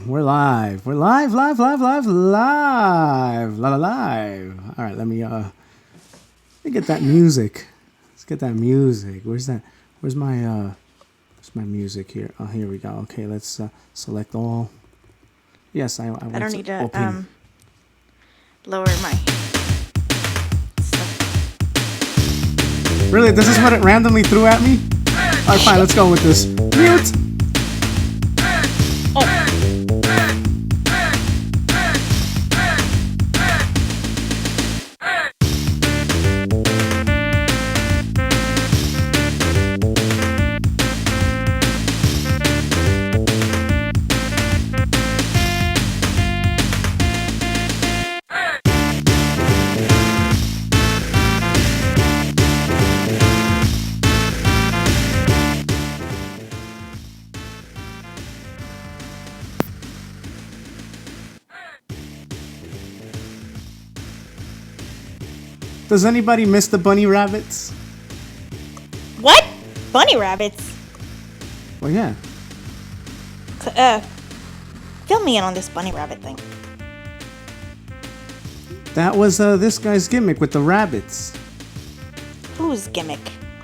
We're live. We're live. Live. Live. All right, let me get that music. Let's get that music. Where's that? Where's my music here? Oh, here we go. Okay, let's select all. Yes, I don't need to lower my stuff. Really? This is what it randomly threw at me? All right, fine. Let's go with this. Mute. Does anybody miss the bunny rabbits? What? Bunny rabbits? Well, yeah. Fill me in on this bunny rabbit thing. That was this guy's gimmick with the rabbits. Whose gimmick?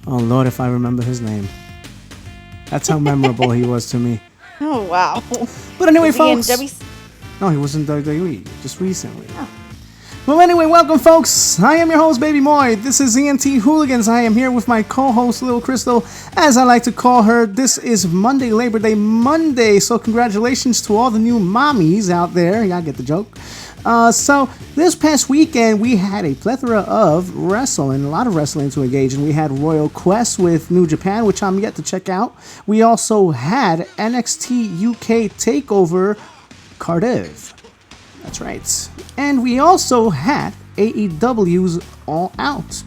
Oh, Lord, if I remember his name. That's how memorable he was to me. Oh, wow. But anyway, Was folks. he in No, he was in WWE just recently. Oh. Well, anyway, welcome, folks. I am your host, Baby Moy. This is ENT Hooligans. I am here with my co-host, Little Crystal, as I like to call her. This is Monday, Labor Day Monday. So congratulations to all the new mommies out there. Y'all get the joke. So this past weekend, we had a plethora of wrestling, a lot of wrestling to engage in. We had Royal Quest with New Japan, which I'm yet to check out. We also had NXT UK TakeOver Cardiff. That's right. And we also had AEW's All Out.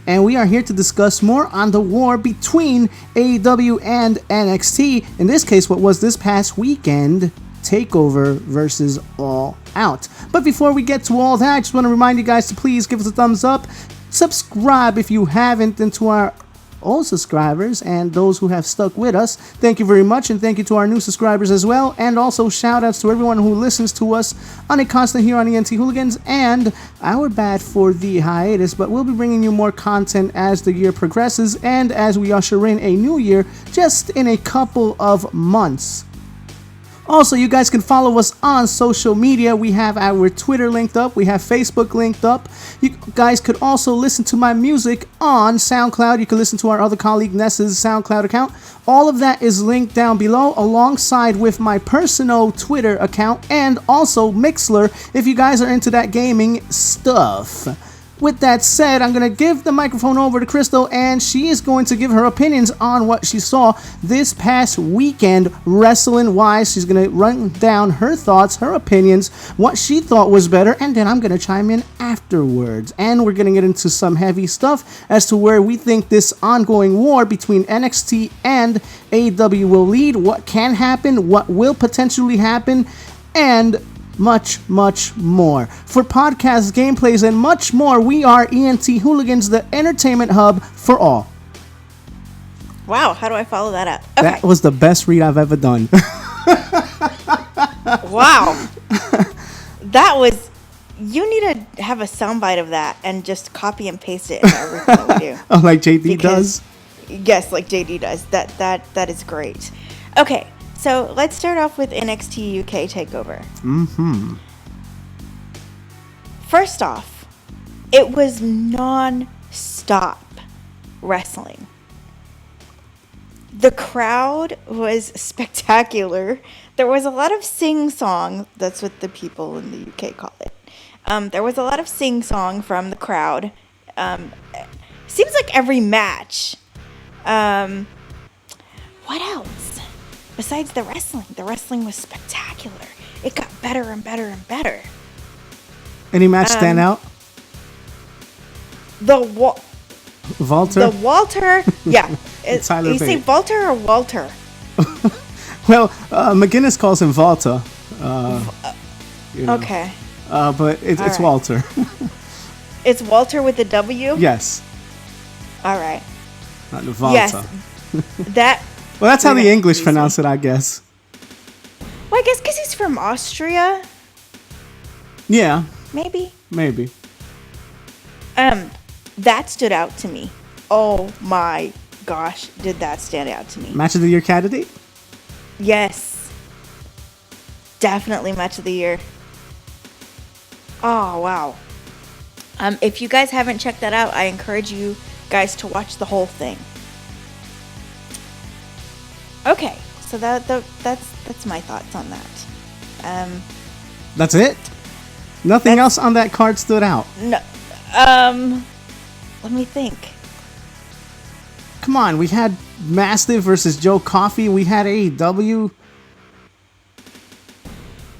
And we are here to discuss more on the war between AEW and NXT. In this case, what was this past weekend, TakeOver versus All Out. But before we get to all that, I just want to remind you guys to please give us a thumbs up. Subscribe if you haven't, and to our old subscribers and those who have stuck with us, thank you very much, and thank you to our new subscribers as well. And also shout outs to everyone who listens to us on a constant here on ENT Hooligans. And our bad for the hiatus, but we'll be bringing you more content as the year progresses and as we usher in a new year just in a couple of months. Also, you guys can follow us on social media. We have our Twitter linked up. We have Facebook linked up. You guys could also listen to my music on SoundCloud. You can listen to our other colleague Ness's SoundCloud account. All of that is linked down below, alongside with my personal Twitter account and also Mixler if you guys are into that gaming stuff. With that said, I'm going to give the microphone over to Crystal, and she is going to give her opinions on what she saw this past weekend wrestling-wise. She's going to run down her thoughts, her opinions, what she thought was better, and then I'm going to chime in afterwards. And we're going to get into some heavy stuff as to where we think this ongoing war between NXT and AEW will lead, what can happen, what will potentially happen, and much, much more. For podcasts, gameplays, and much more, we are ENT Hooligans, the entertainment hub for all. Wow, how do I follow that up? Okay. That was the best read I've ever done. Wow. That was... You need to have a soundbite of that and just copy and paste it in everything that we do. Oh, like JD does? Yes, like JD does. That is great. Okay. So let's start off with NXT UK TakeOver. Mm-hmm. First off, it was non-stop wrestling. The crowd was spectacular. There was a lot of sing-song. That's what the people in the UK call it. There was a lot of sing-song from the crowd. Seems like every match. What else? Besides the wrestling was spectacular. It got better and better and better. Any match stand out? Walter? The Walter? Yeah. Tyler you say Bate. Walter or Walter? Well, McGinnis calls him Volta. Okay. But it's right. Walter. It's Walter with the W? Yes. All right. Not the Volta. Yes. That... Well, that's how the English pronounce it, I guess. Well, I guess because he's from Austria. Yeah, Maybe. maybe. That stood out to me. Oh my gosh, did that stand out to me? Match of the year candidate? Yes. Definitely match of the year. Oh, wow. If you guys haven't checked that out, I encourage you guys to watch the whole thing. Okay, so that's my thoughts on that. That's it? Nothing else on that card stood out? No, let me think. Come on, we had Mastiff versus Joe Coffey. We had AEW.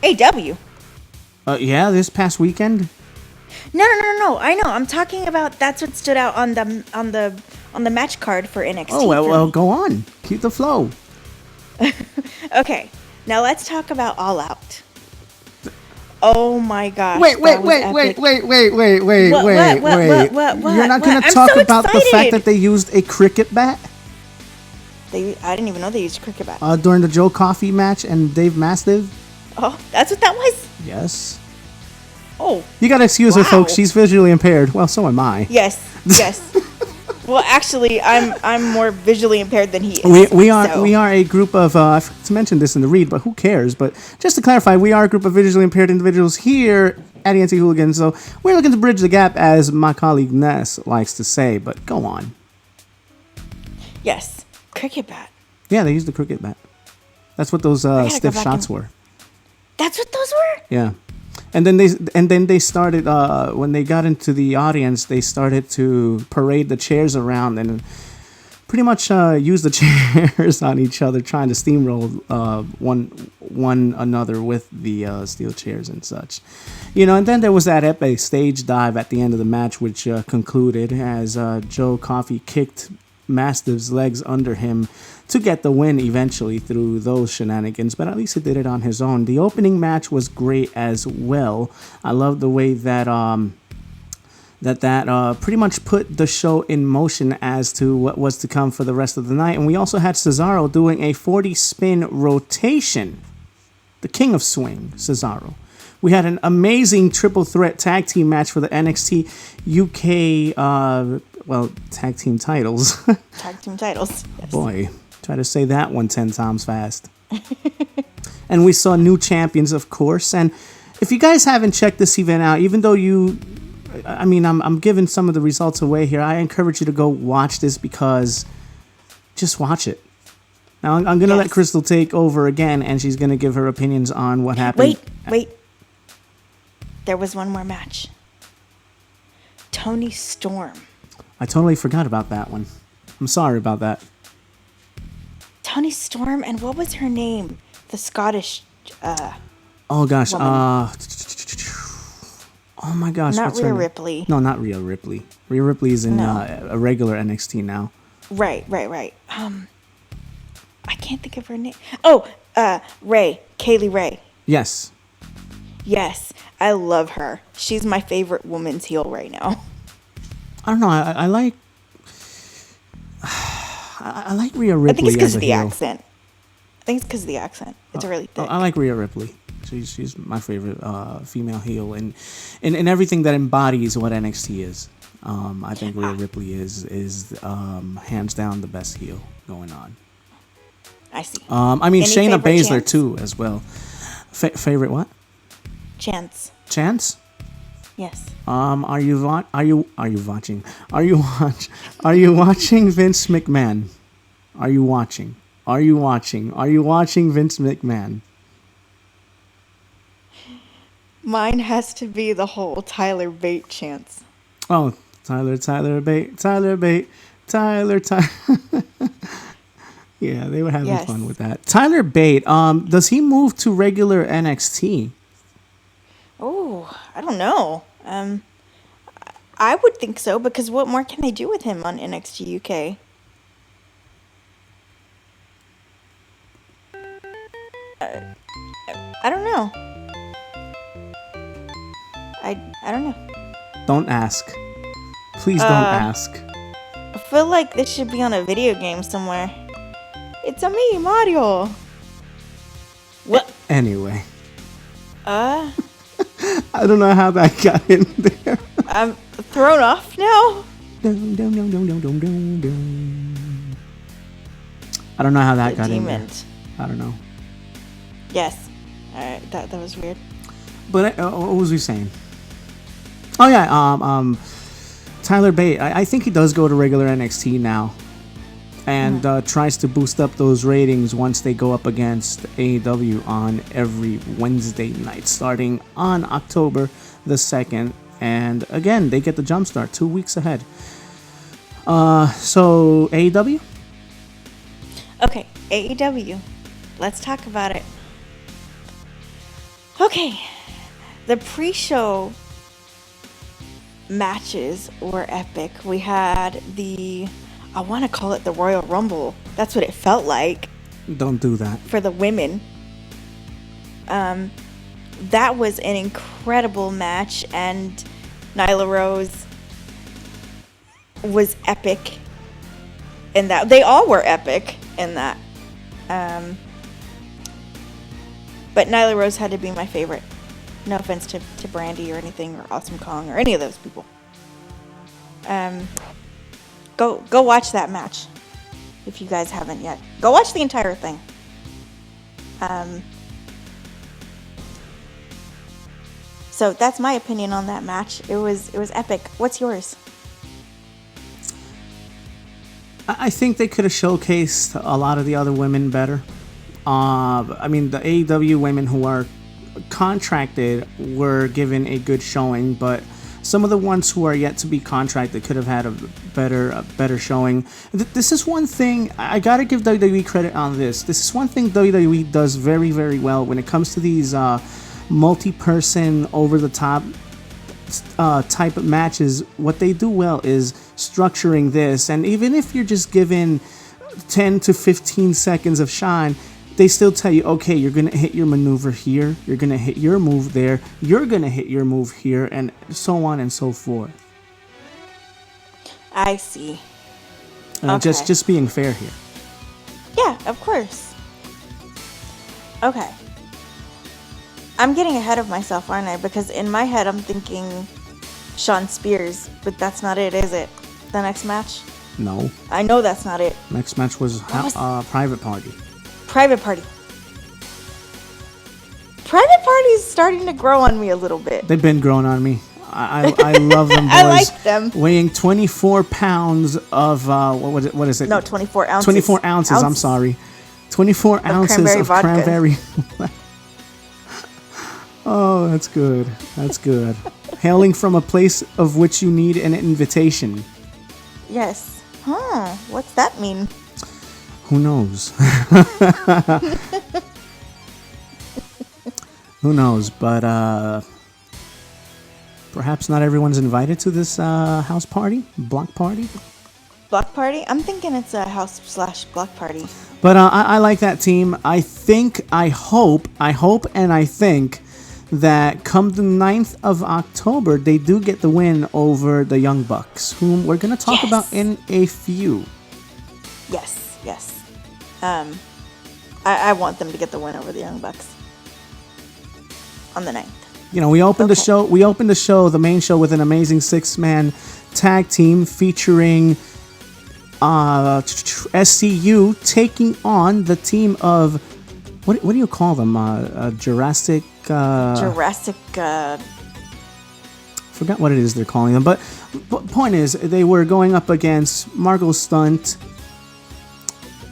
AEW? Yeah, this past weekend. No. I know. I'm talking about that's what stood out on the match card for NXT. Oh, well, go on. Keep the flow. Okay, now let's talk about All Out. Oh my gosh. Wait. What? You're not going to I'm talk so about the fact excited. that they used a cricket bat I didn't even know they used cricket bat. during the Joe Coffey match and Dave Mastiff? Oh, that's what that was? Yes. Oh. You got to excuse her, Wow. folks. She's visually impaired. Well, so am I. Yes. Well, actually, I'm more visually impaired than he is. We are a group of I forgot to mention this in the read, but who cares? But just to clarify, we are a group of visually impaired individuals here at ENT Hooligans, so we're looking to bridge the gap, as my colleague Ness likes to say. But go on. Yes, cricket bat. Yeah, they used the cricket bat. That's what those go stiff back shots and- were. That's what those were? Yeah. And then they started when they got into the audience, they started to parade the chairs around and pretty much use the chairs on each other, trying to steamroll one another with the steel chairs and such. And then there was that epic stage dive at the end of the match, which concluded as Joe Coffey kicked Mastiff's legs under him to get the win eventually through those shenanigans, but at least he did it on his own. The opening match was great as well. I love the way that that pretty much put the show in motion as to what was to come for the rest of the night. And we also had Cesaro doing a 40-spin rotation. The king of swing, Cesaro. We had an amazing triple threat tag team match for the NXT UK tag team titles. Tag team titles. Yes. Boy, try to say that one 10 times fast. And we saw new champions, of course. And if you guys haven't checked this event out, even though I'm giving some of the results away here, I encourage you to go watch this because just watch it. Now, I'm going to let Crystal take over again, and she's going to give her opinions on what happened. Wait. There was one more match. Toni Storm. I totally forgot about that one. I'm sorry about that. Toni Storm, and what was her name? The Scottish. Oh gosh. Woman. Oh my gosh. Not what's her Rhea name? Ripley. No, not Rhea Ripley. Rhea Ripley is in a regular NXT now. Right. I can't think of her name. Oh, Ray. Kaylee Ray. Yes. Yes, I love her. She's my favorite woman's heel right now. I don't know. I like Rhea Ripley. I think it's because as of a the heel. accent. It's really thick. I like Rhea Ripley. She's my favorite female heel, and in everything that embodies what NXT is. I think Rhea Ripley is hands down the best heel going on. I see. Any Shayna favorite Baszler chants? too as well. Favorite what? Chance. Chance? Yes. Are you watching Vince McMahon? Are you watching Vince McMahon? Mine has to be the whole Tyler Bate chance. Oh, Tyler Bate. Yeah, they were having fun with that. Tyler Bate, does he move to regular NXT? Oh, I don't know. I would think so, because what more can they do with him on NXT UK? I don't know. I don't know. Don't ask. Please don't ask. I feel like this should be on a video game somewhere. It's a me, Mario. What? Anyway. I don't know how that got in there. I'm thrown off now. Dum, dum, dum, dum, dum, dum, dum, dum. I don't know how that got in there. I don't know. Yes. Alright, that was weird. But what was we saying? Oh yeah, Tyler Bate. I think he does go to regular NXT now, and tries to boost up those ratings once they go up against AEW on every Wednesday night, starting on October the 2nd. And again, they get the jump start 2 weeks ahead. So AEW. Okay, AEW. Let's talk about it. Okay, the pre-show matches were epic. We had I want to call it the Royal Rumble. That's what it felt like. Don't do that. For the women. That was an incredible match, and Nyla Rose was epic in that. They all were epic in that. But Nyla Rose had to be my favorite. No offense to Brandy or anything, or Awesome Kong, or any of those people. Go watch that match if you guys haven't yet. Go watch the entire thing. So that's my opinion on that match. It was epic. What's yours? I think they could have showcased a lot of the other women better. I mean, the AEW women who are contracted were given a good showing, but some of the ones who are yet to be contracted could have had a better showing. This is one thing I gotta give WWE credit on this. This is one thing WWE does very, very well when it comes to these multi-person, over-the-top type of matches. What they do well is structuring this, and even if you're just given 10 to 15 seconds of shine, they still tell you, okay, you're going to hit your maneuver here, you're going to hit your move there, you're going to hit your move here, and so on and so forth. I see. Okay. Just being fair here. Yeah, of course. Okay. I'm getting ahead of myself, aren't I? Because in my head, I'm thinking Shawn Spears, but that's not it, is it? The next match? No. I know that's not it. Next match was Private Party. Private Party. Private Party is starting to grow on me a little bit. They've been growing on me. I love them boys. I like them. Weighing 24 pounds of, what is it? No, 24 ounces. 24 ounces, I'm sorry. 24 ounces of cranberry. Oh, that's good. That's good. Hailing from a place of which you need an invitation. Yes. Huh. What's that mean? Who knows? Who knows? But perhaps not everyone's invited to this house party, block party. Block party? I'm thinking it's a house/block party. But I like that team. I hope, and I think that come the 9th of October, they do get the win over the Young Bucks, whom we're going to talk about in a few. Yes. I want them to get the win over the Young Bucks on the 9th. You know, we opened the show. We opened the show, the main show, with an amazing 6-man tag team featuring SCU taking on the team of what do you call them? Jurassic. Forgot what it is they're calling them. But point is, they were going up against Margot Stunt,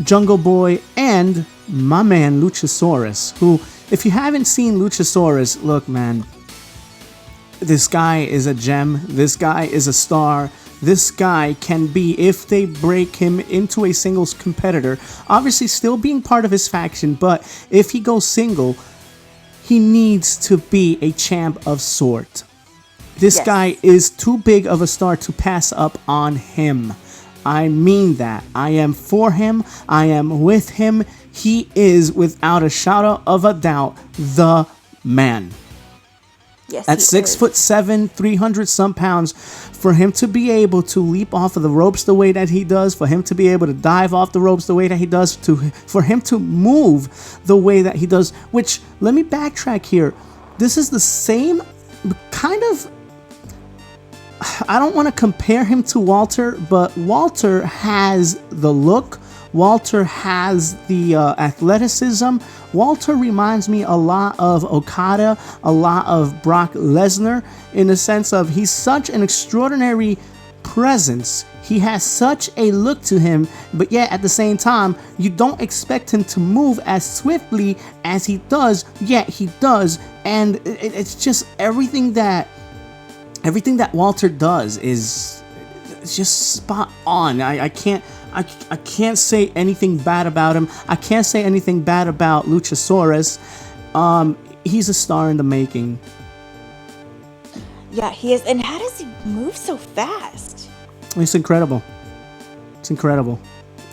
Jungle Boy, and my man Luchasaurus, who, if you haven't seen Luchasaurus, look, man, this guy is a gem. This guy is a star. This guy can be, if they break him into a singles competitor, obviously still being part of his faction, but if he goes single, he needs to be a champ of sort. This guy is too big of a star to pass up on him. I mean that. I am for him. I am with him. He is, without a shadow of a doubt, the man. Yes, At he 6'7", 300 some pounds, for him to be able to leap off of the ropes the way that he does, for him to be able to dive off the ropes the way that he does, for him to move the way that he does, which, let me backtrack here. This is the same kind of, I don't want to compare him to Walter, but Walter has the look. Walter has the athleticism. Walter reminds me a lot of Okada, a lot of Brock Lesnar, in the sense of he's such an extraordinary presence. He has such a look to him, but yet at the same time, you don't expect him to move as swiftly as he does, yet he does. And it's just everything that Walter does is just spot on. I can't say anything bad about him. I can't say anything bad about Luchasaurus. He's a star in the making. Yeah, he is. And how does he move so fast? It's incredible. It's incredible.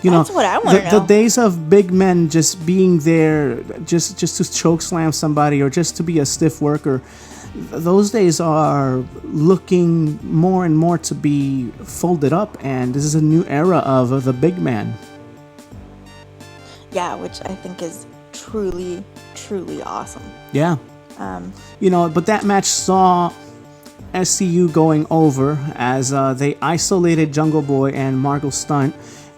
That's what I want to know. The days of big men just being there just to choke slam somebody or just to be a stiff worker, those days are looking more and more to be folded up, and this is a new era of the big man. Yeah, which I think is truly, truly awesome. Yeah. But that match saw SCU going over as they isolated Jungle Boy and Margot Stunt,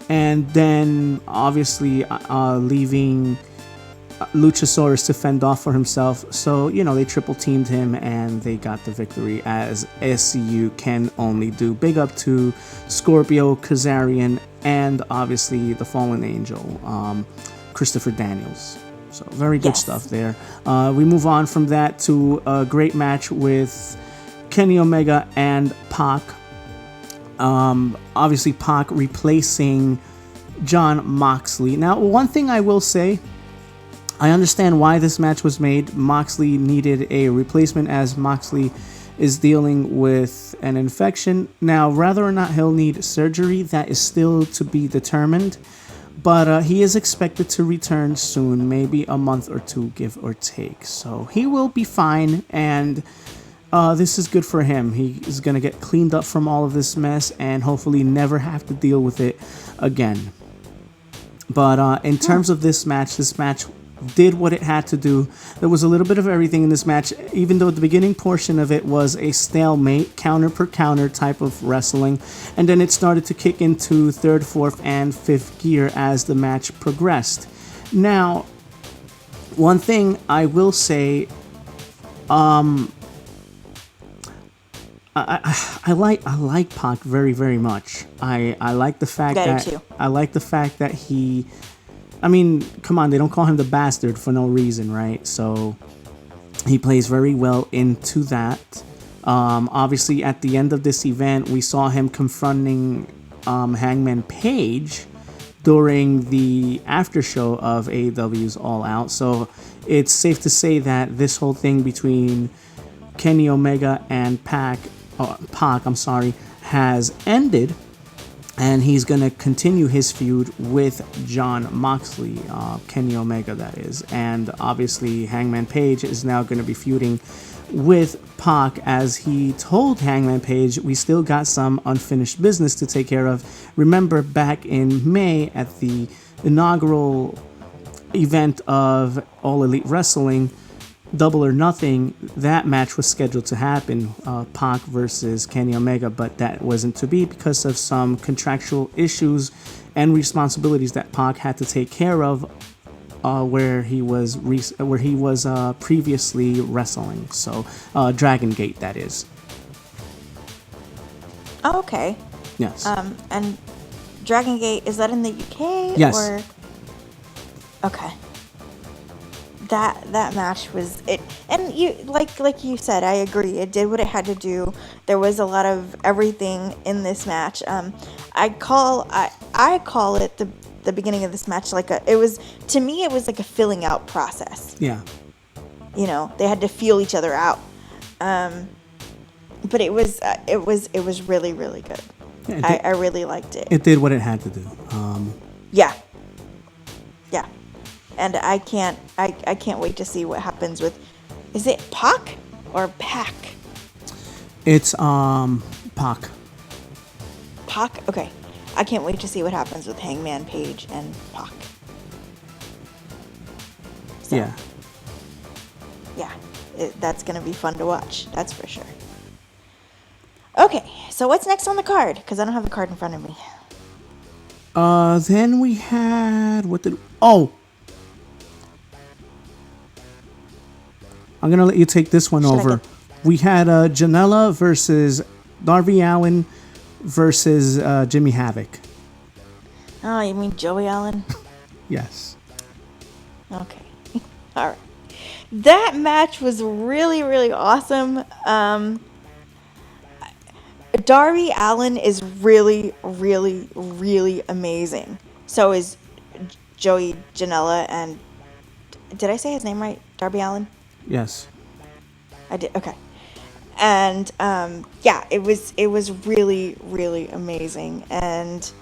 and then obviously leaving Luchasaurus to fend off for himself. So, they triple teamed him and they got the victory, as SCU can only do. Big up to Scorpio, Kazarian, and obviously the Fallen Angel, Christopher Daniels. So very good stuff there. We move on from that to a great match with Kenny Omega and Pac. Obviously Pac replacing Jon Moxley. Now, one thing I will say, I understand why this match was made. Moxley needed a replacement as Moxley is dealing with an infection. Now, whether or not he'll need surgery, that is still to be determined. But he is expected to return soon, maybe a month or two, give or take. So he will be fine, and this is good for him. He is going to get cleaned up from all of this mess and hopefully never have to deal with it again. But in terms of this match did what it had to do. There was a little bit of everything in this match, even though the beginning portion of it was a stalemate, counter per counter type of wrestling, and then it started to kick into third, fourth, and fifth gear as the match progressed. Now, one thing I will say, I like Pac very, very much. I like the fact that he, I mean, come on, they don't call him the bastard for no reason, right? So he plays very well into that. Obviously, at the end of this event, we saw him confronting Hangman Page during the after show of AEW's All Out. So it's safe to say that this whole thing between Kenny Omega and Pac, has ended. And he's going to continue his feud with Jon Moxley, Kenny Omega, that is. And obviously, Hangman Page is now going to be feuding with Pac, as he told Hangman Page, we still got some unfinished business to take care of. Remember, back in May at the inaugural event of All Elite Wrestling, Double or Nothing, that match was scheduled to happen, Pac versus Kenny Omega, but that wasn't to be because of some contractual issues and responsibilities that Pac had to take care of, where he was previously wrestling. So Dragon Gate, that is. Oh, okay. Yes. And Dragon Gate, is that in the UK? Yes. Or? Okay. That match was it, and you like you said, I agree. It did what it had to do. There was a lot of everything in this match. I call it the beginning of this match like it was like a filling out process. Yeah. They had to feel each other out. But it was really, really good. Yeah, I really liked it. It did what it had to do. Yeah. And I can't wait to see what happens with, is it Pac or Pac? It's Pac. Pac? Okay. I can't wait to see what happens with Hangman Page and Pac. So, Yeah. Yeah, that's going to be fun to watch. That's for sure. Okay, so what's next on the card? Because I don't have the card in front of me. Then we had I'm gonna let you take this one over. We had Janela versus Darby Allin versus Jimmy Havoc. Oh, you mean Joey Allen? Yes. Okay. All right. That match was really, really awesome. Darby Allin is really, really, really amazing. So is Joey Janela, and did I say his name right? Darby Allin? Yes. I did. Okay. And yeah, it was really, really amazing, and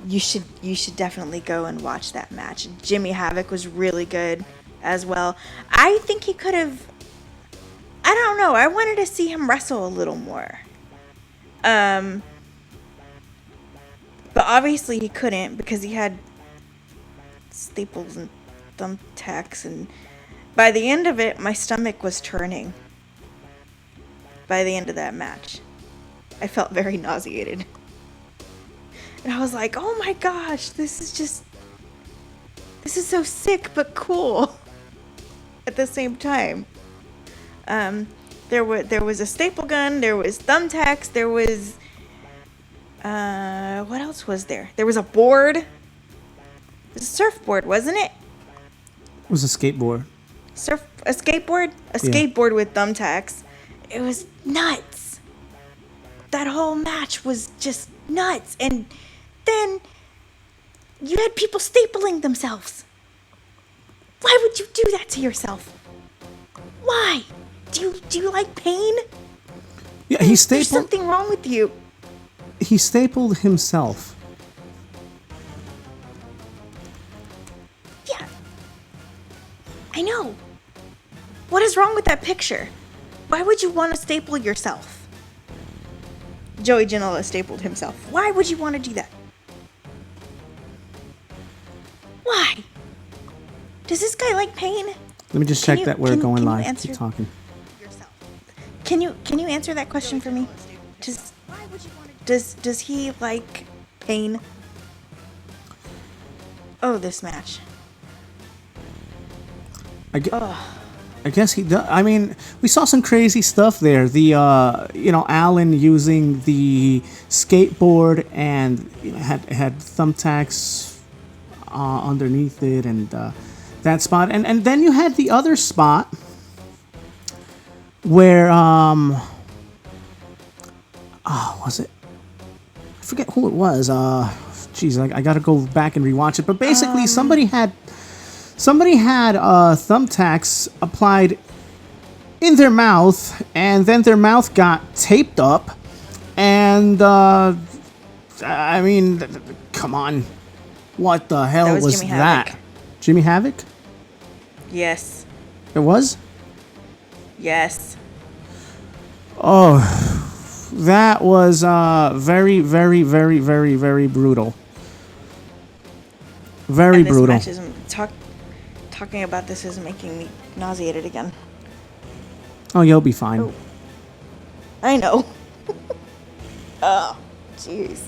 you should definitely go and watch that match. Jimmy Havoc was really good as well. I think he could have. I don't know. I wanted to see him wrestle a little more. But obviously he couldn't because he had staples and thumbtacks, and by the end of it, my stomach was turning. By the end of that match, I felt very nauseated. And I was like, oh my gosh, this is so sick but cool at the same time. There was a staple gun, there was thumbtacks, there was what else was there? There was a board. It was a surfboard, wasn't it? It was a skateboard. A skateboard? A skateboard with thumbtacks. It was nuts. That whole match was just nuts. And then you had people stapling themselves. Why would you do that to yourself? Why? Do you like pain? Yeah, There's something wrong with you. He stapled himself. Yeah. I know. What is wrong with that picture? Why would you want to staple yourself? Joey Janela stapled himself. Why would you want to do that? Why? Does this guy like pain? Let me just check that we're going live. Keep talking. Can you answer that question for me? Does he like pain? Oh, this match. I guess he does. I mean, we saw some crazy stuff there. The Allen using the skateboard and had thumbtacks underneath it, and that spot, and then you had the other spot where was it? I forget who it was. Geez, I gotta go back and rewatch it. But basically, somebody had thumbtacks applied in their mouth, and then their mouth got taped up. And I mean, come on, what the hell was Jimmy that? Havoc. Jimmy Havoc? Yes. It was? Yes. Oh, that was very, very, very, very, very brutal. Very brutal. Match talking about this is making me nauseated again. Oh, you'll be fine. Oh. I know. Oh, jeez.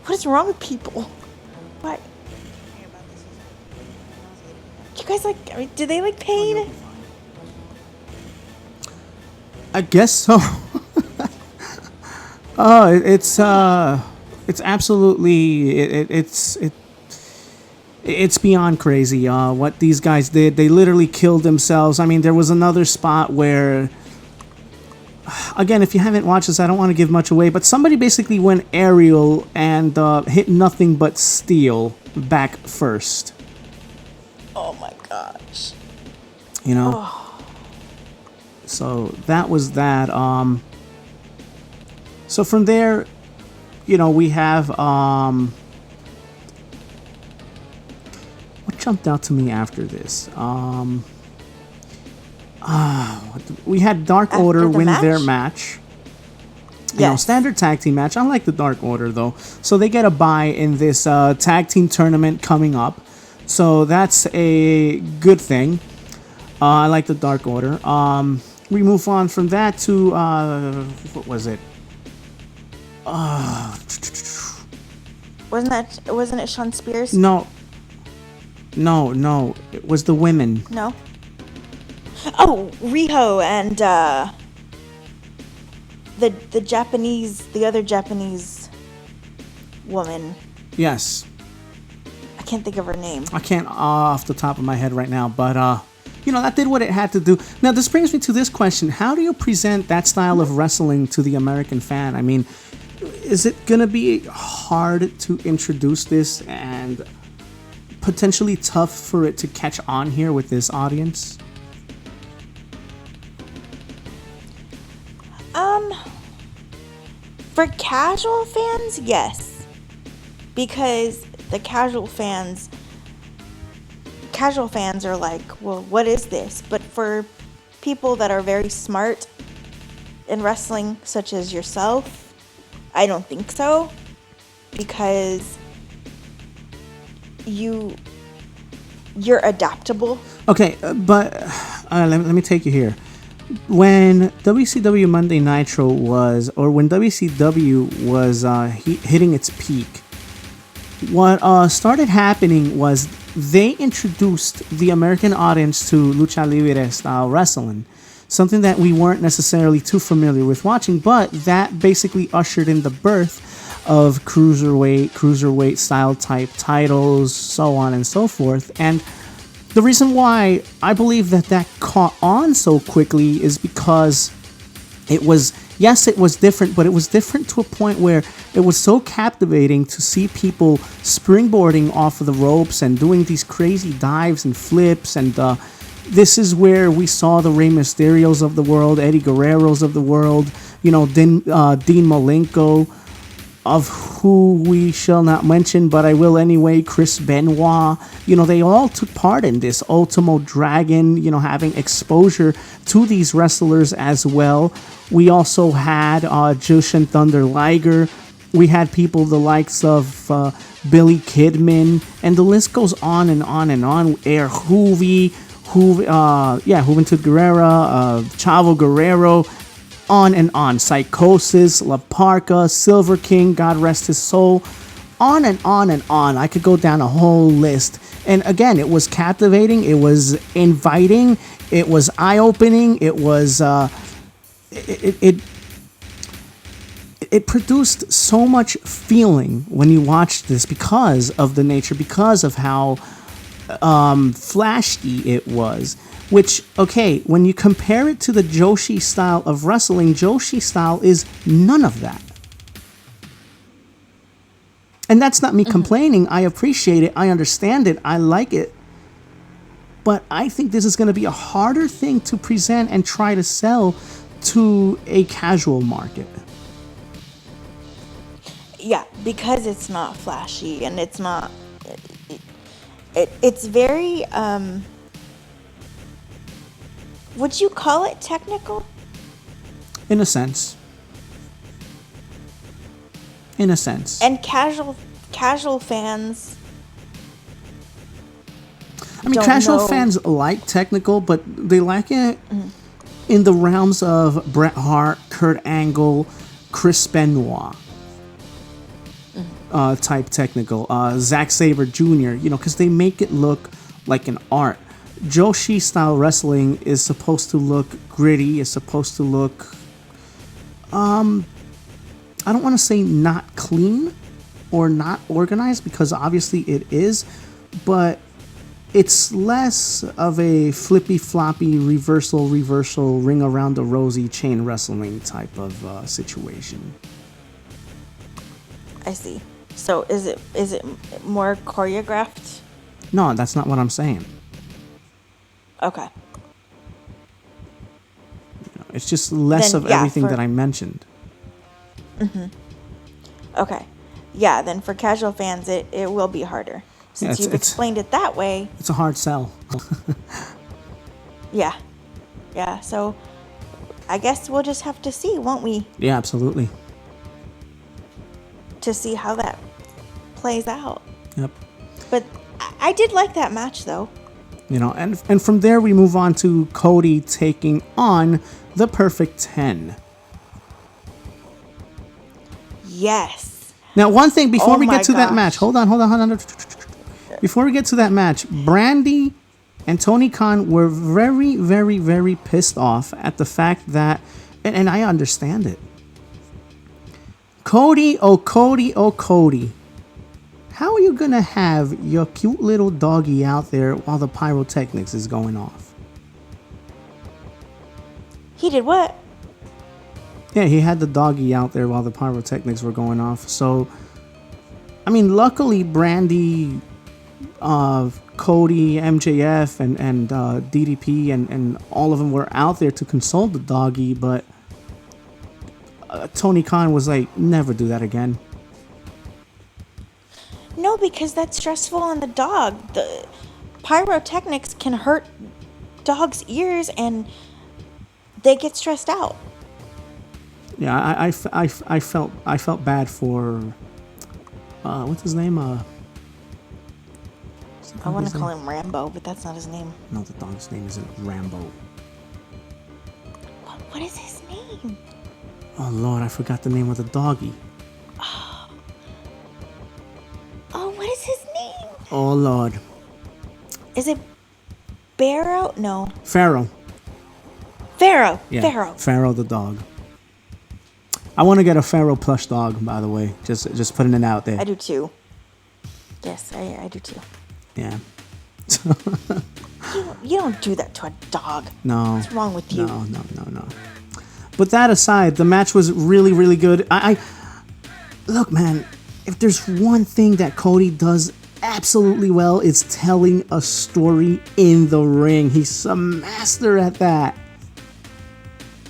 What is wrong with people? What? You guys do they like pain? I guess so. Oh, it's absolutely it's beyond crazy. What these guys did, they literally killed themselves. I mean, there was another spot where, again, if you haven't watched this, I don't want to give much away, but somebody basically went aerial and hit nothing but steel back first. Oh my gosh. You know. Oh. So that was that. So from there, we have what jumped out to me after this. We had Dark After Order the win their match? match. You know, Yes. standard tag team match. I like the Dark Order though, so they get a bye in this tag team tournament coming up. So that's a good thing. I like the Dark Order. We move on from that to what was it? Wasn't it Sean Spears? No. It was the women. No. Oh, Riho and the other Japanese woman. Yes. I can't think of her name. I can't off the top of my head right now, but that did what it had to do. Now, this brings me to this question: how do you present that style of wrestling to the American fan? I mean, is it gonna be hard to introduce this and potentially tough for it to catch on here with this audience? For casual fans, yes. Because the casual fans are like, well, what is this? But for people that are very smart in wrestling, such as yourself, I don't think so. Because you're adaptable. Okay, but let me take you here. When WCW Monday Nitro was, or when WCW was hitting its peak, what started happening was they introduced the American audience to Lucha Libre style wrestling, something that we weren't necessarily too familiar with watching, but that basically ushered in the birth of cruiserweight style type titles, so on and so forth. And the reason why I believe that caught on so quickly is because it was different, but it was different to a point where it was so captivating to see people springboarding off of the ropes and doing these crazy dives and flips. And this is where we saw the Rey Mysterios of the world, Eddie Guerreros of the world, Dean Malenko, of who we shall not mention, but I will anyway, Chris Benoit. They all took part in this. Ultimo Dragon, having exposure to these wrestlers as well. We also had Jushin Thunder Liger. We had people the likes of Billy Kidman, and the list goes on and on and on. Air Juventud Guerrera, Chavo Guerrero, on and on. Psychosis, La Parka, Silver King, God rest his soul, on and on and on. I could go down a whole list. And again, it was captivating, it was inviting, it was eye-opening, it was it produced so much feeling when you watched this because of the nature, because of how flashy it was. Which, okay, when you compare it to the Joshi style of wrestling, Joshi style is none of that. And that's not me complaining. I appreciate it. I understand it. I like it. But I think this is going to be a harder thing to present and try to sell to a casual market. Yeah, because it's not flashy and it's not... It's very... would you call it technical? In a sense. And casual fans. I mean, casual fans like technical, but they like it in the realms of Bret Hart, Kurt Angle, Chris Benoit type technical, Zack Sabre Jr., because they make it look like an art. Joshi style wrestling is supposed to look gritty, is supposed to look, I don't want to say not clean or not organized, because obviously it is, but it's less of a flippy floppy reversal ring around the rosy chain wrestling type of situation. I see. So is it more choreographed? No, that's not what I'm saying. Okay. It's just less of everything that I mentioned. Okay. Yeah, then for casual fans, it will be harder. Since you've explained it that way. It's a hard sell. Yeah. Yeah, so I guess we'll just have to see, won't we? Yeah, absolutely. To see how that plays out. Yep. But I did like that match, though. You know, and from there we move on to Cody taking on the Perfect 10. Yes. Now, one thing before we my get to that gosh. match, hold on. Before we get to that match, Brandy and Tony Khan were very, very, very pissed off at the fact that, and I understand it. Cody, oh Cody, oh Cody. How are you going to have your cute little doggy out there while the pyrotechnics is going off? He did what? Yeah, he had the doggy out there while the pyrotechnics were going off. So, I mean, luckily, Brandy, Cody, MJF, and DDP, and all of them were out there to console the doggy, but Tony Khan was like, never do that again. No, because that's stressful on the dog. The pyrotechnics can hurt dogs' ears and they get stressed out. Yeah, I felt bad for what's his name? I want to call him Rambo, but that's not his name. No, the dog's name isn't Rambo. What is his name? Oh Lord, I forgot the name of the doggy. Oh, what is his name? Oh Lord. Is it Barrow? No. Pharaoh. Pharaoh. Yeah, Pharaoh. Pharaoh the dog. I want to get a Pharaoh plush dog, by the way. Just putting it out there. I do too. Yes, I do too. Yeah. You don't do that to a dog. No. What's wrong with you? No. But that aside, the match was really, really good. I look, man, if there's one thing that Cody does absolutely well, it's telling a story in the ring. He's a master at that.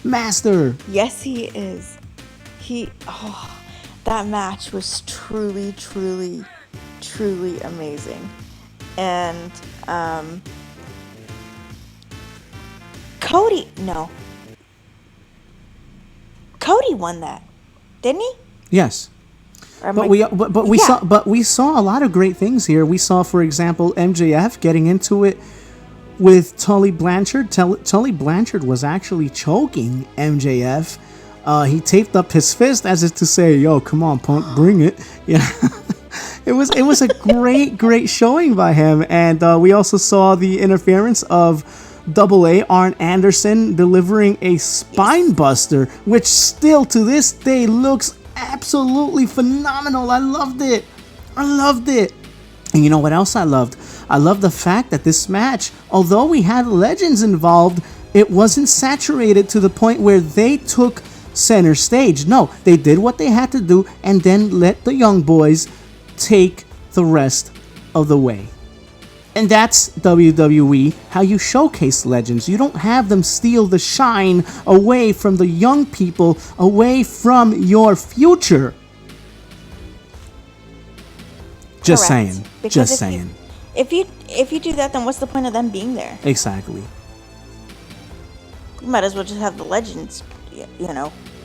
Master. Yes, he is. That match was truly, truly, truly amazing. And Cody won that, didn't he? Yes. Or am But I- we saw a lot of great things here. We saw, for example, MJF getting into it with Tully Blanchard. Tully Blanchard was actually choking MJF. He taped up his fist as if to say, "Yo, come on, punk, bring it." Yeah. It was a great showing by him, and we also saw the interference of Double A Arn Anderson delivering a spine buster, which still to this day looks absolutely phenomenal. I loved it. And you know what else I loved? I loved the fact that this match, although we had legends involved, it wasn't saturated to the point where they took center stage. No, they did what they had to do and then let the young boys take the rest of the way. And that's WWE, how you showcase legends. You don't have them steal the shine away from the young people, away from your future. Just Correct. saying. Because Just saying. If you do that, then what's the point of them being there? Exactly. You might as well just have the legends,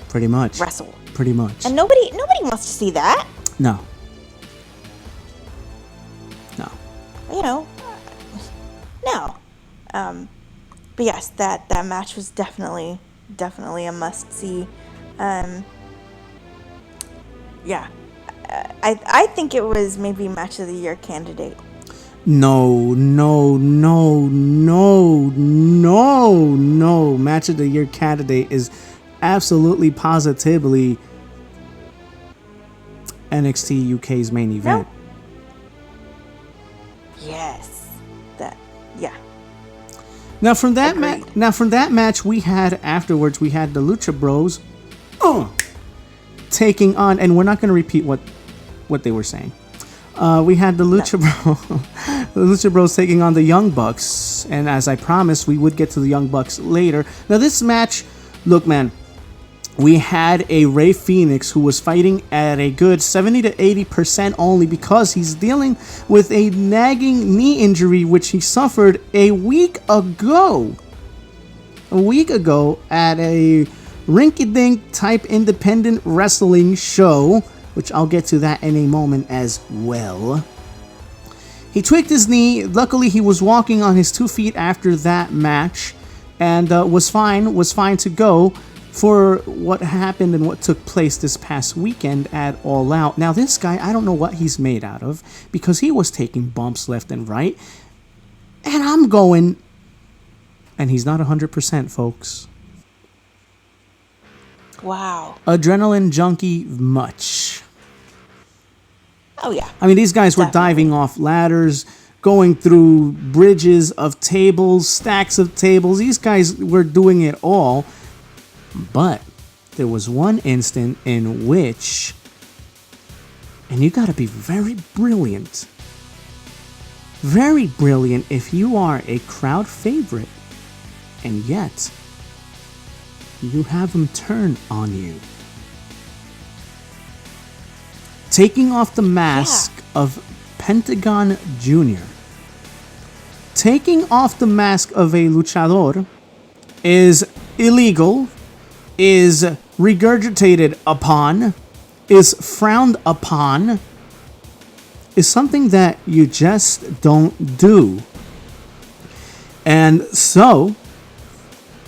Pretty much. wrestle. Pretty much. And nobody wants to see that. No. No. But yes, that match was definitely a must see. Yeah. I think it was maybe match of the year candidate. No. Match of the year candidate is absolutely positively NXT UK's main event. No. Yes. Yeah. Now from that Agreed. match we had afterwards, we had the Lucha Bros taking on, and we're not going to repeat what they were saying. We had the Lucha Bros taking on the Young Bucks, and as I promised, we would get to the Young Bucks later. Now this match, look, man, we had a Rey Fenix who was fighting at a good 70 to 80% only because he's dealing with a nagging knee injury which he suffered a week ago. a week ago at a rinky-dink type independent wrestling show, which I'll get to that in a moment as well. He tweaked his knee. Luckily, he was walking on his 2 feet after that match and was fine to go for what happened and what took place this past weekend at All Out. Now, this guy, I don't know what he's made out of because he was taking bumps left and right. And I'm going, and he's not 100%, folks. Wow. Adrenaline junkie much. Oh, yeah. I mean, these guys were diving off ladders, going through bridges of tables, stacks of tables. These guys were doing it all. But there was one instant in which, and you got to be very brilliant if you are a crowd favorite, and yet you have them turn on you. Taking off the mask of Pentagon Jr. Taking off the mask of a luchador is illegal, is regurgitated upon, is frowned upon, is something that you just don't do. And so,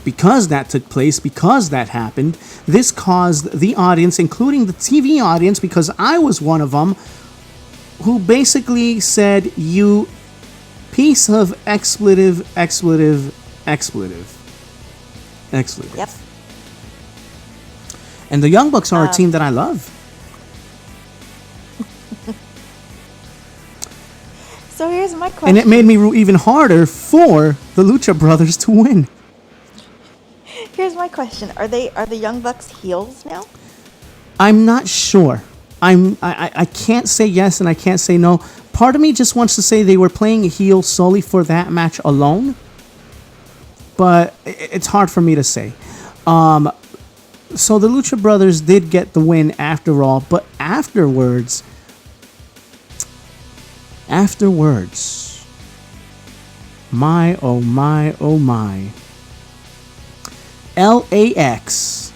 because that took place, because that happened, this caused the audience, including the TV audience, because I was one of them, who basically said, you piece of expletive. Yep. And the Young Bucks are a team that I love. So here's my question. And it made me root even harder for the Lucha Brothers to win. Here's my question. Are the Young Bucks heels now? I'm not sure. I can't say yes and I can't say no. Part of me just wants to say they were playing heel solely for that match alone. But it's hard for me to say. So the Lucha Brothers did get the win after all. But afterwards, my, oh my, oh my. LAX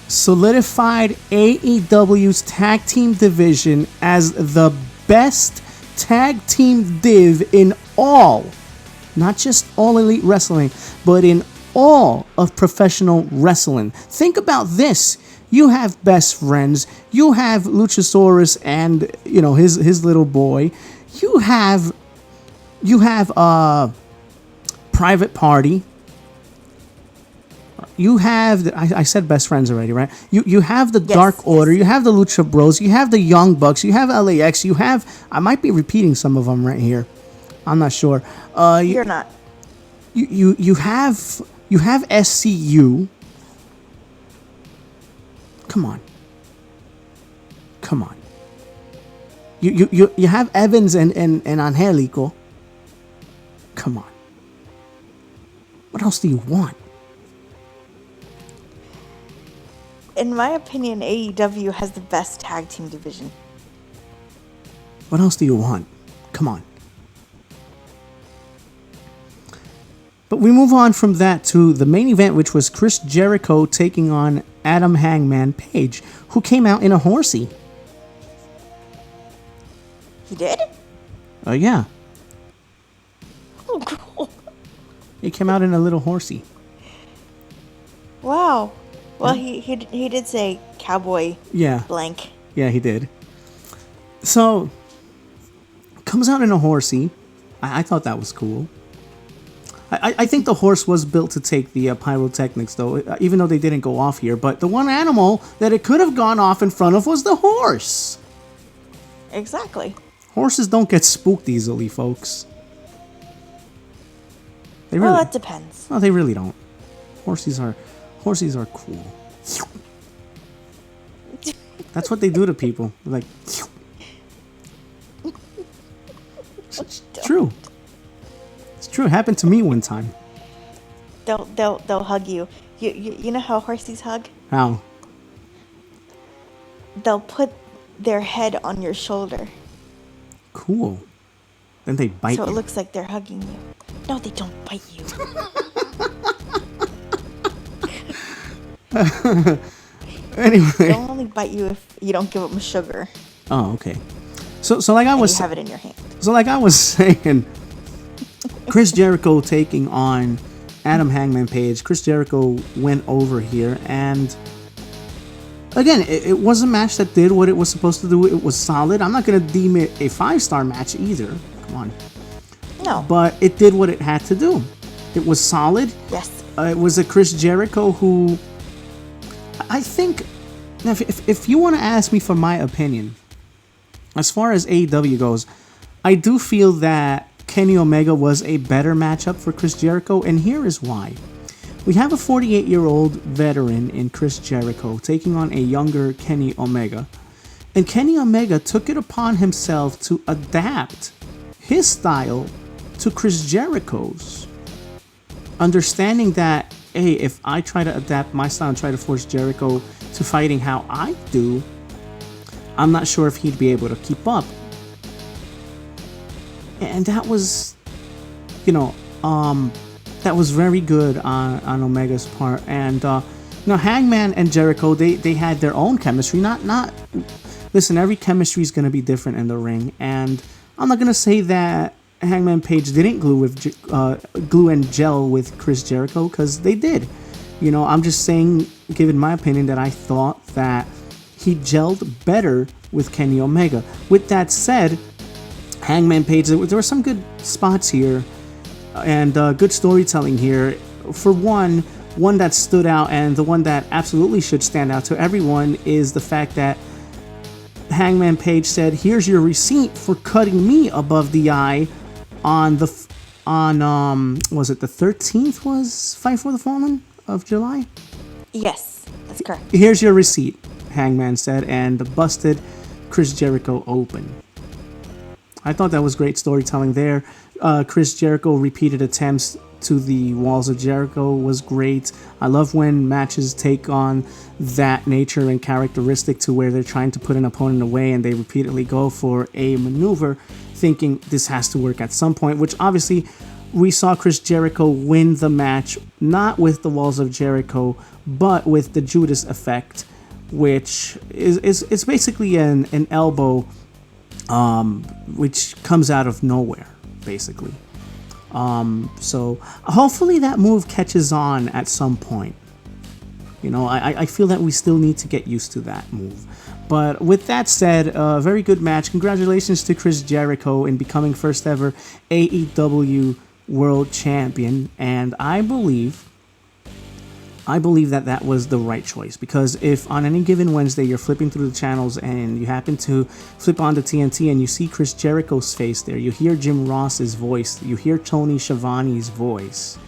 solidified AEW's tag team division as the best tag team div in all, not just All Elite Wrestling, but in all of professional wrestling. Think about this. You have Best Friends, you have Luchasaurus and, you know, his little boy. You have Private Party. You have, I said Best Friends already, right? You have the Dark Order, you have the Lucha Bros, you have the Young Bucks, you have LAX, you have, I might be repeating some of them right here. I'm not sure. You're not. You have SCU. Come on. You have Evans and Angelico. Come on. What else do you want? In my opinion, AEW has the best tag team division. What else do you want? Come on. But we move on from that to the main event, which was Chris Jericho taking on Adam Hangman Page, who came out in a horsey. He did? Yeah. Oh, cool. He came out in a little horsey. Wow. Well, he did say cowboy blank. Yeah, he did. So, comes out in a horsey. I thought that was cool. I think the horse was built to take the pyrotechnics, though, even though they didn't go off here. But the one animal that it could have gone off in front of was the horse. Exactly. Horses don't get spooked easily, folks. Well, it depends. No, they really don't. Horses are cool. That's what they do to people. They're like, it's true. It's true. It happened to me one time. They'll hug you. You know how horses hug? How? They'll put their head on your shoulder. Cool. Then they bite you. So it looks like they're hugging you. No, they don't bite you. Anyway. They'll only bite you if you don't give them sugar. Oh, okay. So like I was, you have it in your hand. So like I was saying, Chris Jericho taking on Adam Hangman Page. Chris Jericho went over here, and again, it was a match that did what it was supposed to do. It was solid. I'm not gonna deem it a 5-star match either. Come on. No. But it did what it had to do. It was solid. Yes. It was a Chris Jericho who, I think, if you want to ask me for my opinion, as far as AEW goes, I do feel that Kenny Omega was a better matchup for Chris Jericho, and here is why. We have a 48-year-old veteran in Chris Jericho taking on a younger Kenny Omega, and Kenny Omega took it upon himself to adapt his style to Chris Jericho's, understanding that, hey, if I try to adapt my style and try to force Jericho to fighting how I do, I'm not sure if he'd be able to keep up. And that was, that was very good on Omega's part. And, Hangman and Jericho, they had their own chemistry. Listen, every chemistry is going to be different in the ring. And I'm not going to say that Hangman Page didn't glue and gel with Chris Jericho, because they did. I'm just saying, giving my opinion, that I thought that he gelled better with Kenny Omega. With that said, Hangman Page, there were some good spots here and good storytelling here. For one that stood out, and the one that absolutely should stand out to everyone, is the fact that Hangman Page said, "Here's your receipt for cutting me above the eye on was it the 13th was Fight for the Fallen of July?" Yes, that's correct. "Here's your receipt," Hangman said, and busted Chris Jericho open. I thought that was great storytelling there. Chris Jericho repeated attempts to the Walls of Jericho was great. I love when matches take on that nature and characteristic to where they're trying to put an opponent away and they repeatedly go for a maneuver thinking this has to work at some point, which obviously we saw Chris Jericho win the match, not with the Walls of Jericho, but with the Judas effect, which is basically an elbow which comes out of nowhere, basically. So hopefully that move catches on at some point. I feel that we still need to get used to that move. But with that said, very good match. Congratulations to Chris Jericho in becoming first ever AEW World Champion. And I believe that was the right choice, because if on any given Wednesday you're flipping through the channels and you happen to flip onto TNT and you see Chris Jericho's face there, you hear Jim Ross's voice, you hear Tony Schiavone's voice,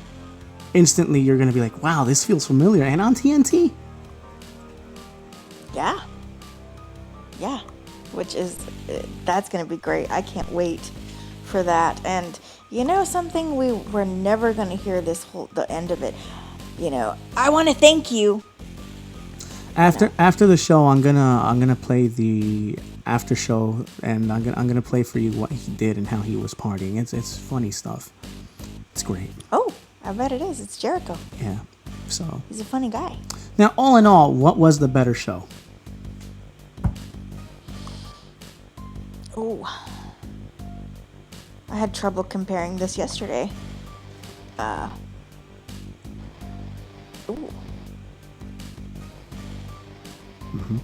instantly you're going to be like, wow, this feels familiar, and on TNT. Yeah, that's going to be great. I can't wait for that. And something, we're never going to hear the end of it. I want to thank you. After the show, I'm gonna play the after show, and I'm gonna play for you what he did and how he was partying. It's funny stuff. It's great. Oh, I bet it is. It's Jericho. Yeah. So he's a funny guy. Now, all in all, what was the better show? Oh, I had trouble comparing this yesterday. Ooh. Mm-hmm.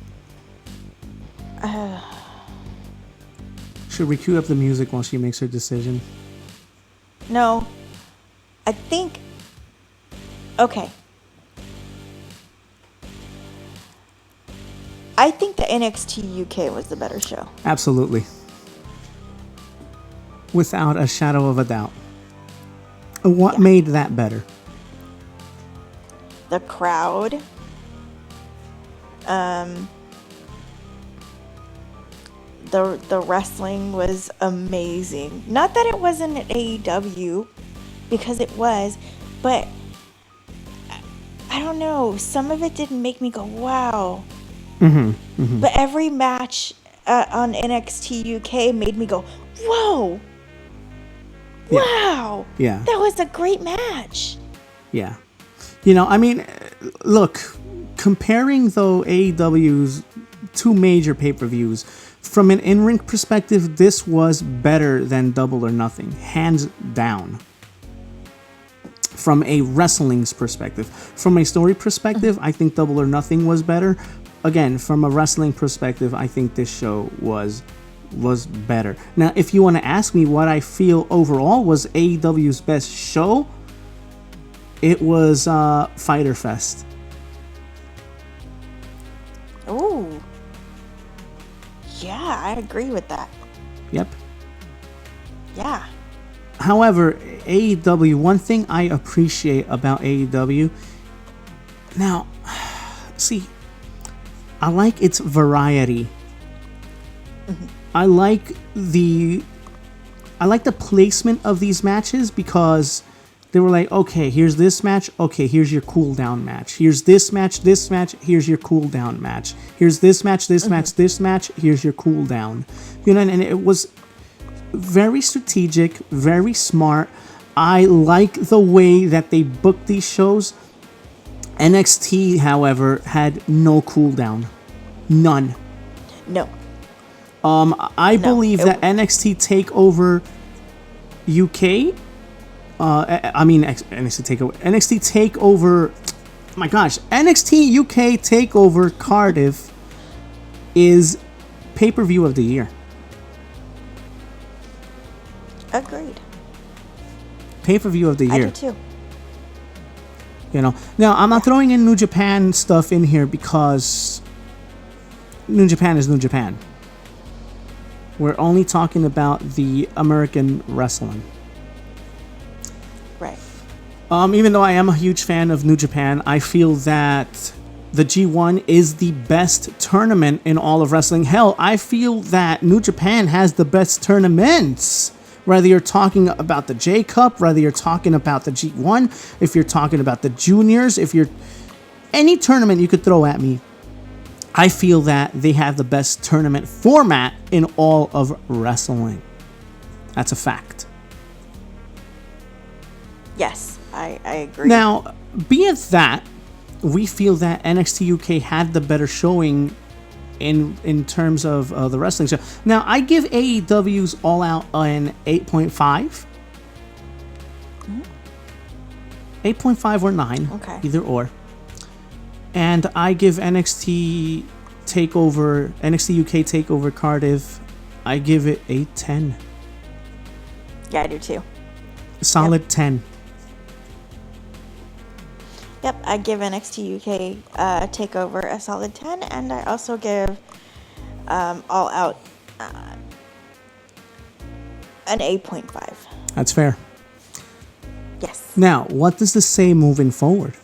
Should we cue up the music while she makes her decision? No. I think... Okay. I think the NXT UK was the better show. Absolutely. Without a shadow of a doubt. What made that better? The crowd. The wrestling was amazing. Not that it wasn't at AEW, because it was, but I don't know. Some of it didn't make me go, wow. Mm-hmm, mm-hmm. But every match on NXT UK made me go, whoa. Yeah. Wow. Yeah. That was a great match. Yeah. Look, comparing though AEW's two major pay-per-views, from an in-ring perspective, this was better than Double or Nothing, hands down. From a wrestling's perspective. From a story perspective, I think Double or Nothing was better. Again, from a wrestling perspective, I think this show was better. Now, if you want to ask me what I feel overall was AEW's best show, it was Fyter Fest. Ooh. Yeah, I agree with that. Yep. Yeah. However, AEW, one thing I appreciate about AEW, now, see, I like its variety. Mm-hmm. I like the placement of these matches because they were like, okay, here's this match, okay, here's your cooldown match. Here's this match, here's your cooldown match. Here's this match, this match, here's your cooldown. You know, and it was very strategic, very smart. I like the way that they booked these shows. NXT, however, had no cooldown. None. No. I believe that NXT TakeOver UK, NXT TakeOver, my gosh, NXT UK TakeOver Cardiff is pay-per-view of the year. Agreed. Pay-per-view of the year. I do too. You know, now I'm not throwing in New Japan stuff in here because New Japan is New Japan. We're only talking about the American wrestling. Right. Even though I am a huge fan of New Japan, I feel that the G1 is the best tournament in all of wrestling. Hell, I feel that New Japan has the best tournaments. Whether you're talking about the J Cup, whether you're talking about the G1, if you're talking about the juniors, if you're any tournament you could throw at me, I feel that they have the best tournament format in all of wrestling. That's a fact. Yes, I agree. Now, be it that, we feel that NXT UK had the better showing in terms of the wrestling show. Now, I give AEW's All Out an 8.5. 8.5 or 9. Okay. Either or. And I give NXT UK TakeOver Cardiff, I give it a 10. Yeah, I do too. Solid 10. Yep, I give NXT UK TakeOver a solid 10, and I also give All Out an 8.5. That's fair. Yes. Now, what does this say moving forward?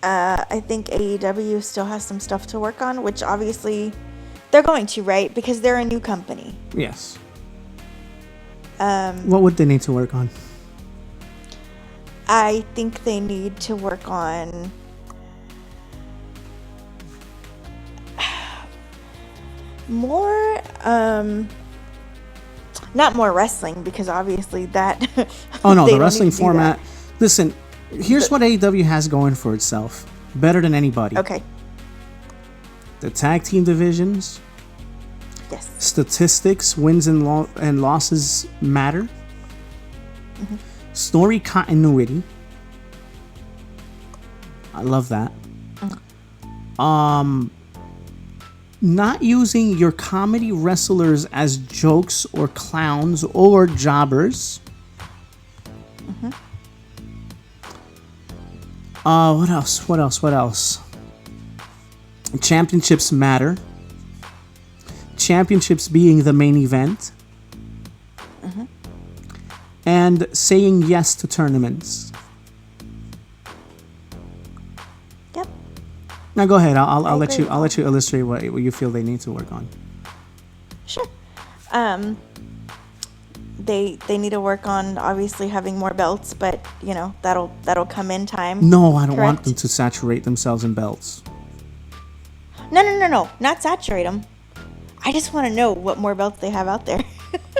I think AEW still has some stuff to work on, which obviously they're going to, right? Because they're a new company. Yes. What would they need to work on? I think they need to work on more, not more wrestling, because obviously that... Oh no, the wrestling format... Listen, here's what AEW has going for itself. Better than anybody. Okay. The tag team divisions. Yes. Statistics, wins and losses matter. Mm-hmm. Story continuity. I love that. Mm-hmm. Not using your comedy wrestlers as jokes or clowns or jobbers. Mm-hmm. What else? Championships matter. Championships being the main event. Mm-hmm. And saying yes to tournaments. Yep. Now go ahead. I'll let you illustrate what you feel they need to work on. Sure. They need to work on obviously having more belts, but you know that'll come in time. No, I don't want them to saturate themselves in belts. No, not saturate them. I just want to know what more belts they have out there.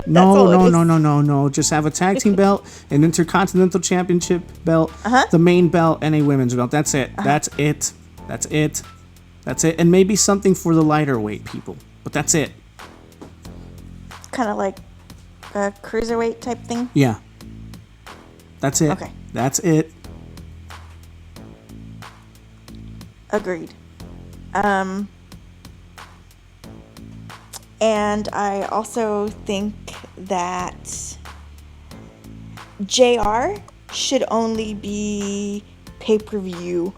No. Just have a tag team belt, an intercontinental championship belt, the main belt, and a women's belt. That's it. That's it. And maybe something for the lighter weight people. But that's it. Kind of like a cruiserweight type thing? Yeah. That's it. Okay. That's it. Agreed. And I also think that JR should only be pay-per-view.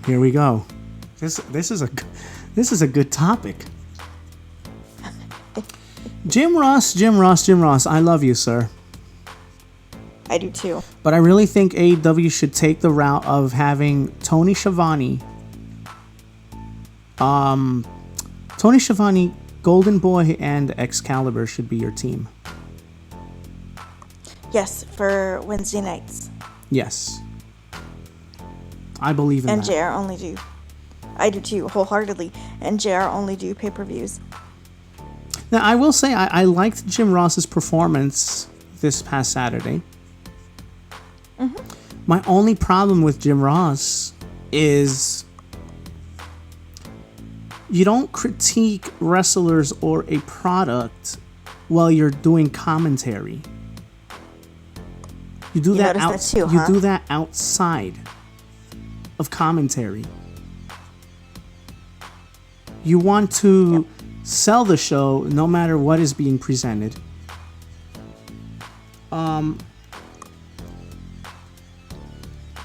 Here we go. This is a good topic. Jim Ross. I love you, sir. I do too. But I really think AEW should take the route of having Tony Schiavone, Golden Boy, and Excalibur should be your team. Yes, for Wednesday nights. Yes. I believe in and that. And JR only do. I do too, wholeheartedly. And JR only do pay-per-views. Now, I will say I liked Jim Ross's performance this past Saturday. Mm-hmm. My only problem with Jim Ross is you don't critique wrestlers or a product while you're doing commentary. You do that You do that outside of commentary. You want to sell the show no matter what is being presented.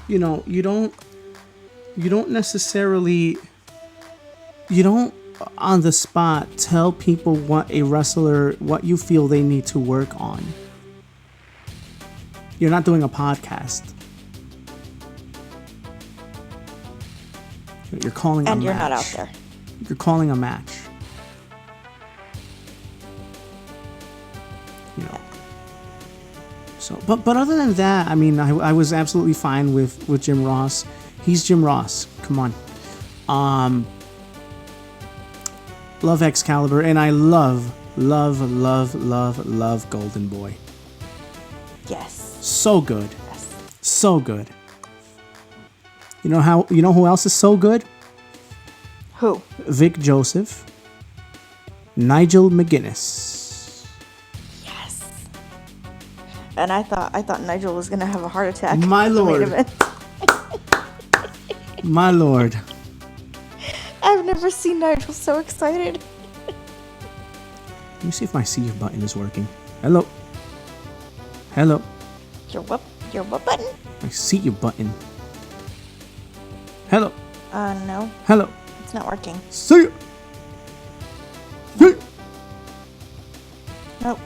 You don't necessarily, on the spot tell people what you feel they need to work on. You're not doing a podcast. You're calling a match. And you're not out there. You're calling a match. So, but other than that, I mean, I was absolutely fine with Jim Ross. He's Jim Ross. Come on. Love Excalibur, and I love Golden Boy. Yes. So good. Yes. So good. You know who else is so good? Who? Vic Joseph. Nigel McGuinness. Yes. And I thought Nigel was gonna have a heart attack. My lord. My lord. I've never seen Nigel so excited. Let me see if my see you button is working. Hello. Hello. Your what button? My see you button. Hello. No. Hello. It's not working. See you. Nope.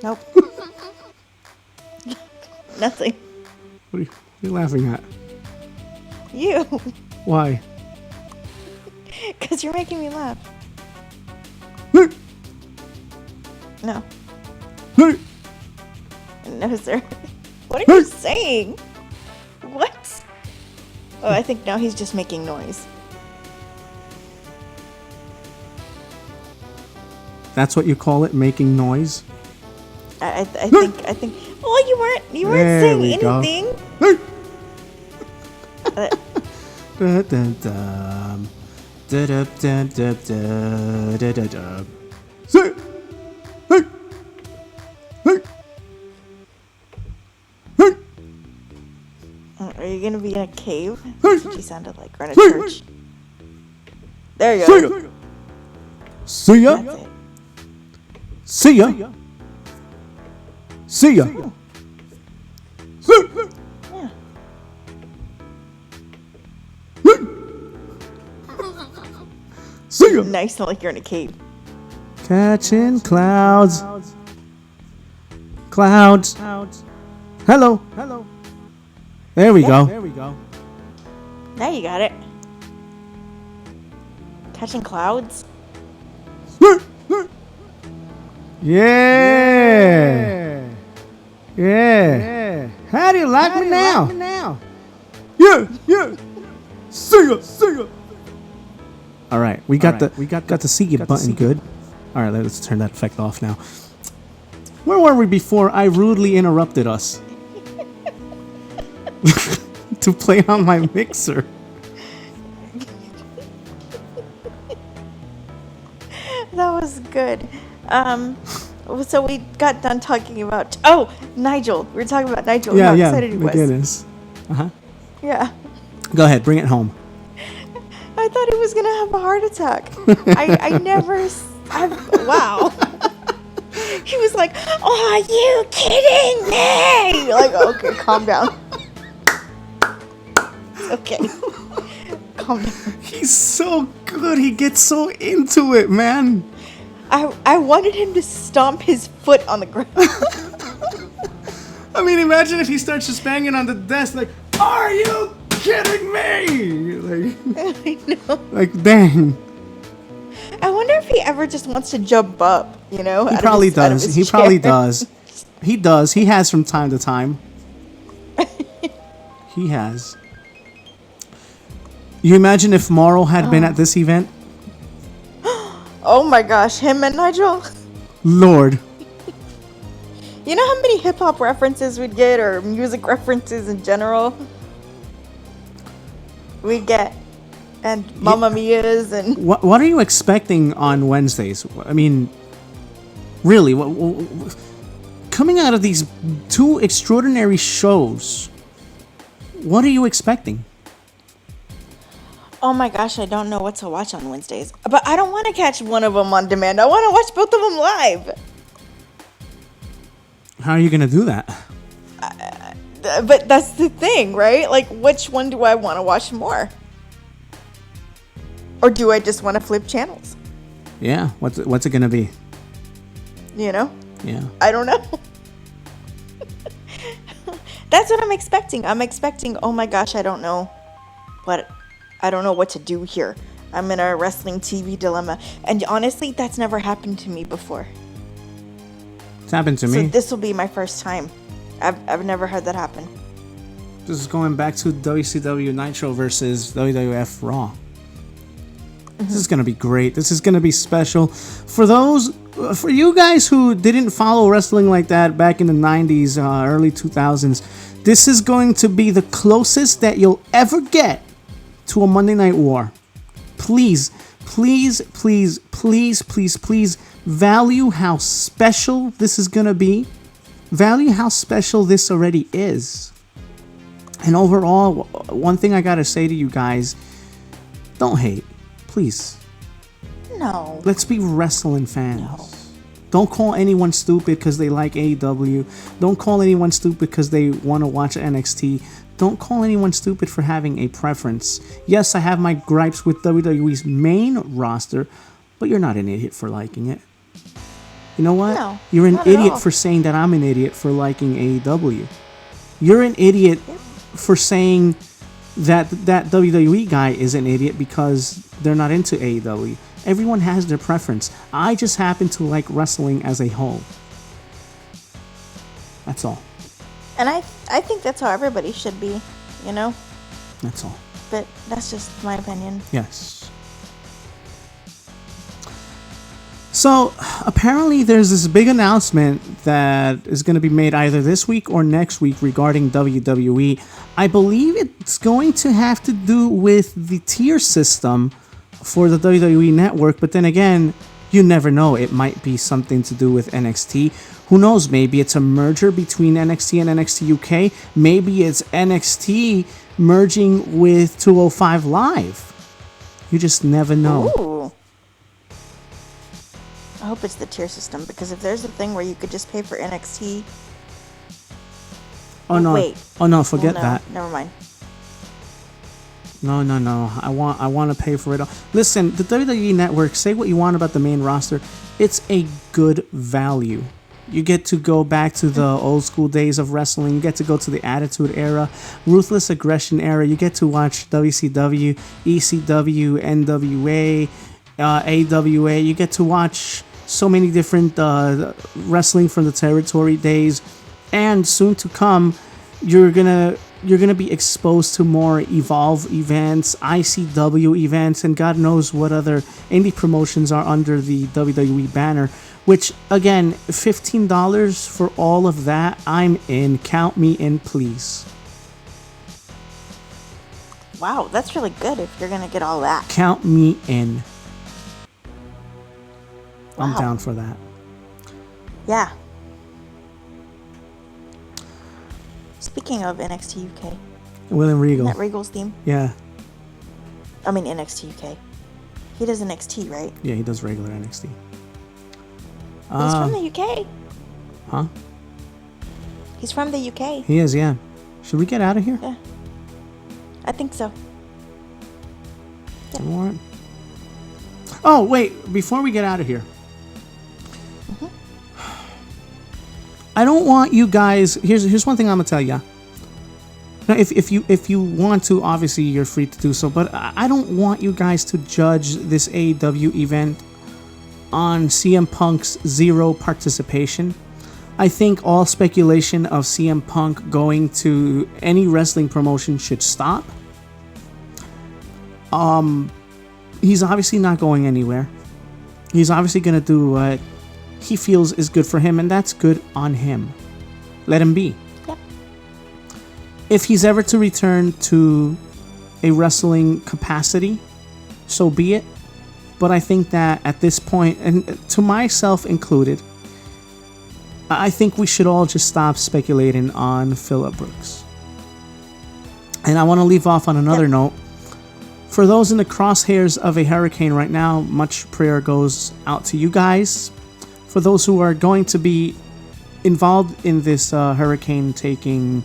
Nope. Nothing. What are you laughing at? You. Why? Because you're making me laugh. No. No, sir. What are you saying? What? Oh, I think now he's just making noise. That's what you call it, making noise? I think. Oh, you weren't saying anything. Are you gonna be in a cave? That's what you sounded like. Or in a church. There you go. See ya. That's it. See ya. See ya. Yeah. See ya. Nice, not like you're in a cave. Catching clouds. Clouds. Hello. There we go. Now you got it. Catching clouds. Yeah. How do you like me now? Yeah. See ya. All right, we got the see you button good. All right, let's turn that effect off now. Where were we before I rudely interrupted us to play on my mixer? That was good. So we got done talking about Nigel. We were talking about Nigel. Yeah, how yeah. excited he was. Goodness. Yeah. Go ahead, bring it home. I thought he was gonna have a heart attack. Wow. He was like, "Oh, are you kidding me?" Like, okay, calm down. It's okay. Calm down. He's so good. He gets so into it, man. I wanted him to stomp his foot on the ground. I mean, imagine if he starts just banging on the desk like, "Are you kidding me?" Like, I know. like, dang. I wonder if he ever just wants to jump up, He probably does. He probably does. He does. He has from time to time. He has. You imagine if Morrow had been at this event? Oh my gosh, him and Nigel. Lord. You know how many hip hop references we'd get, or music references in general? We'd get, and Mamma Mia's, and What are you expecting on Wednesdays? I mean, really, coming out of these two extraordinary shows, what are you expecting? oh my gosh, I don't know what to watch on Wednesdays. But I don't want to catch one of them on demand. I want to watch both of them live. How are you going to do that? But that's the thing, right? Like, which one do I want to watch more? Or do I just want to flip channels? Yeah, what's it going to be? You know? Yeah. I don't know. That's what I'm expecting. I'm expecting, oh my gosh, I don't know what to do here. I'm in a wrestling TV dilemma. And honestly, that's never happened to me before. It's happened to me. So this will be my first time. I've never had that happen. This is going back to WCW Nitro versus WWF Raw. This is going to be great. This is going to be special. For you guys who didn't follow wrestling like that back in the 90s, early 2000s, this is going to be the closest that you'll ever get to a Monday Night War. Please, please, please, please, please, please value how special this is going to be. Value how special this already is. And overall, one thing I got to say to you guys, don't hate. Please. No. Let's be wrestling fans. No. Don't call anyone stupid because they like AEW. Don't call anyone stupid because they want to watch NXT. Don't call anyone stupid for having a preference. Yes, I have my gripes with WWE's main roster, but you're not an idiot for liking it. You know what? No, you're an not at idiot all. for saying that I'm an idiot for liking AEW. You're an idiot for saying that WWE guy is an idiot because they're not into AEW. Everyone has their preference. I just happen to like wrestling as a whole. That's all. And I think that's how everybody should be, you know? That's all. But that's just my opinion. Yes. So, apparently there's this big announcement that is going to be made either this week or next week regarding WWE. I believe it's going to have to do with the tier system for the WWE network, but then again, you never know. It might be something to do with NXT. Who knows? Maybe it's a merger between NXT and NXT UK. Maybe it's NXT merging with 205 Live. You just never know. Ooh. I hope it's the tier system, because if there's a thing where you could just pay for NXT... Oh no! Wait. Oh no! Forget no, that. Never mind. No. I want to pay for it all. Listen, the WWE Network. Say what you want about the main roster. It's a good value. You get to go back to the old school days of wrestling. You get to go to the Attitude Era, Ruthless Aggression Era. You get to watch WCW, ECW, NWA, AWA. You get to watch so many different wrestling from the territory days. And soon to come, you're going to you're going to be exposed to more Evolve events, ICW events, and God knows what other indie promotions are under the WWE banner. Which, again, $15 for all of that, I'm in. Count me in, please. Wow, that's really good if you're going to get all that. Count me in. Wow. I'm down for that. Yeah. Speaking of NXT UK. William Regal. That Regal's theme? Yeah. I mean NXT UK. He does NXT, right? Yeah, he does regular NXT. He's from the UK. Huh? He's from the UK. He is, yeah. Should we get out of here? Yeah. I think so. Yeah. All right. Oh, wait. Before we get out of here. Mm-hmm. I don't want you guys... Here's one thing I'm going to tell you. Now, if you want to, obviously you're free to do so, but I don't want you guys to judge this AEW event on CM Punk's zero participation. I think all speculation of CM Punk going to any wrestling promotion should stop. He's obviously not going anywhere. He's obviously going to do what he feels is good for him, and that's good on him. Let him be. Yep. If he's ever to return to a wrestling capacity, so be it. But I think that at this point, and to myself included, I think we should all just stop speculating on Phillip Brooks. And I want to leave off on another note. For those in the crosshairs of a hurricane right now, much prayer goes out to you guys. For those who are going to be involved in this hurricane taking,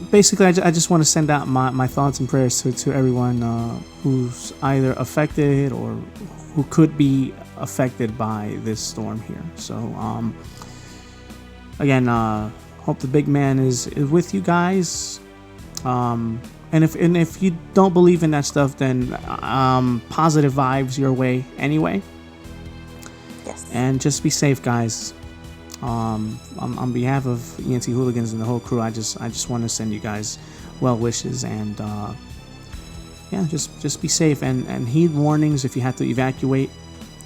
basically, I just want to send out my thoughts and prayers to everyone who's either affected or who could be affected by this storm here. So, again, hope the big man is with you guys. And if you don't believe in that stuff, then positive vibes your way anyway. Yes. And just be safe, guys. On behalf of ENT Hooligans and the whole crew, I just want to send you guys well wishes and just be safe and heed warnings. If you have to evacuate,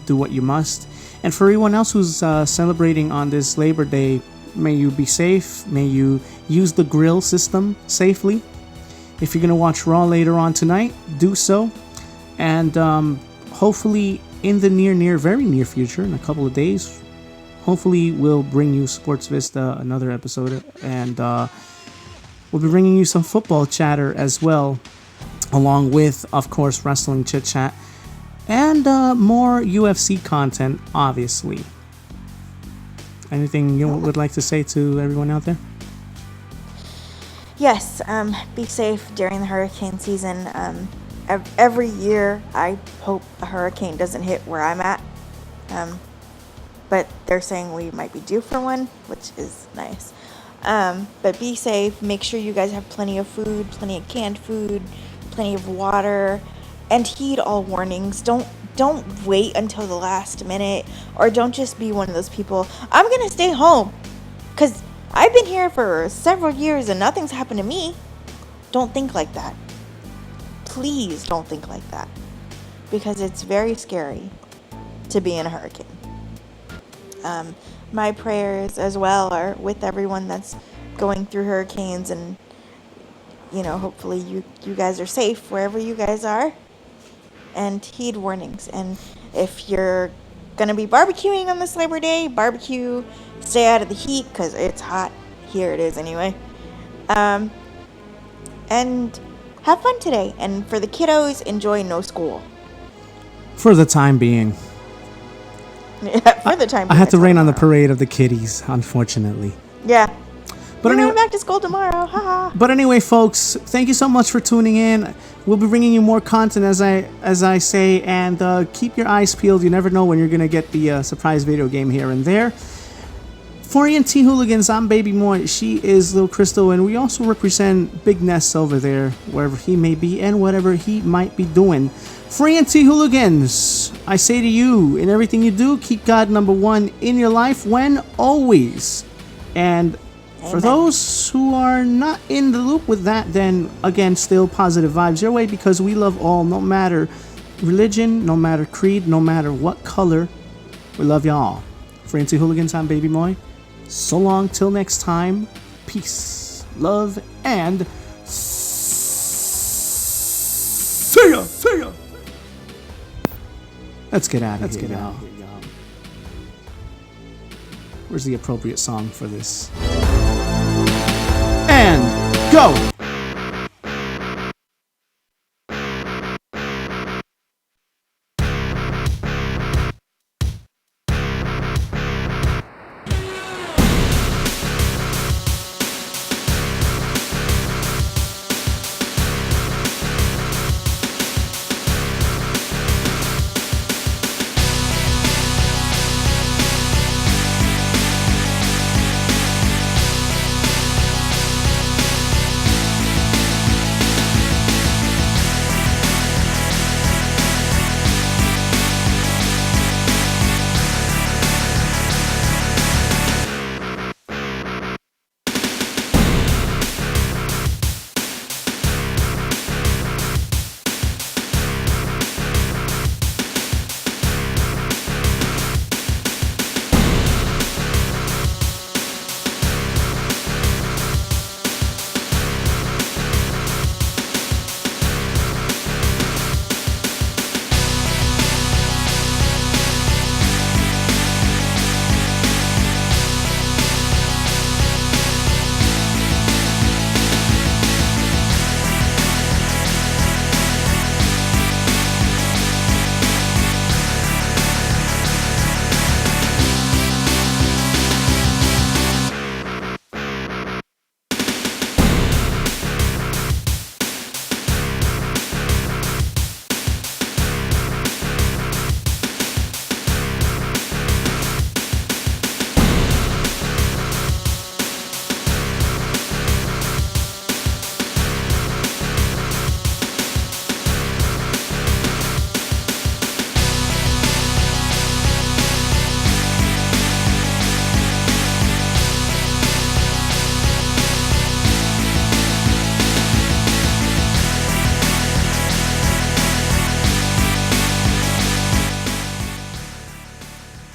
do what you must. And for everyone else who's celebrating on this Labor Day, may you be safe. May you use the grill system safely. If you're gonna watch Raw later on tonight, do so. And hopefully in the very near future, in a couple of days, hopefully we'll bring you Sports Vista, another episode, and we'll be bringing you some football chatter as well, along with, of course, wrestling chit chat and more UFC content, obviously. Anything you would like to say to everyone out there? Yes, be safe during the hurricane season. Every year, I hope a hurricane doesn't hit where I'm at. But they're saying we might be due for one, which is nice. But be safe. Make sure you guys have plenty of food, plenty of canned food, plenty of water, and heed all warnings. Don't wait until the last minute, or don't just be one of those people, I'm going to stay home, because I've been here for several years and nothing's happened to me. Don't think like that. Please don't think like that, because it's very scary to be in a hurricane. My prayers as well are with everyone that's going through hurricanes, and hopefully you guys are safe wherever you guys are, and heed warnings. And if you're gonna be barbecuing on this Labor Day, barbecue, stay out of the heat because it's hot. Here it is anyway. And have fun today, and for the kiddos, enjoy no school For the time being. Yeah, for the time being. I had to rain on the parade of the kiddies, unfortunately. Yeah. But We're anyway, going back to school tomorrow. Haha. But anyway, folks, thank you so much for tuning in. We'll be bringing you more content, as I say, and keep your eyes peeled. You never know when you're gonna get the surprise video game here and there. For ENT Hooligans, I'm Baby Moy. She is Lil Crystal, and we also represent Big Ness over there, wherever he may be and whatever he might be doing. Free NT hooligans, I say to you, in everything you do, keep God number one in your life when always. And for those who are not in the loop with that, then again, still positive vibes your way, because we love all, no matter religion, no matter creed, no matter what color. We love y'all. For NT hooligans, I'm Baby Moy. So long till next time. Peace, love, and see ya. Let's get out of here, y'all. Where's the appropriate song for this? And go!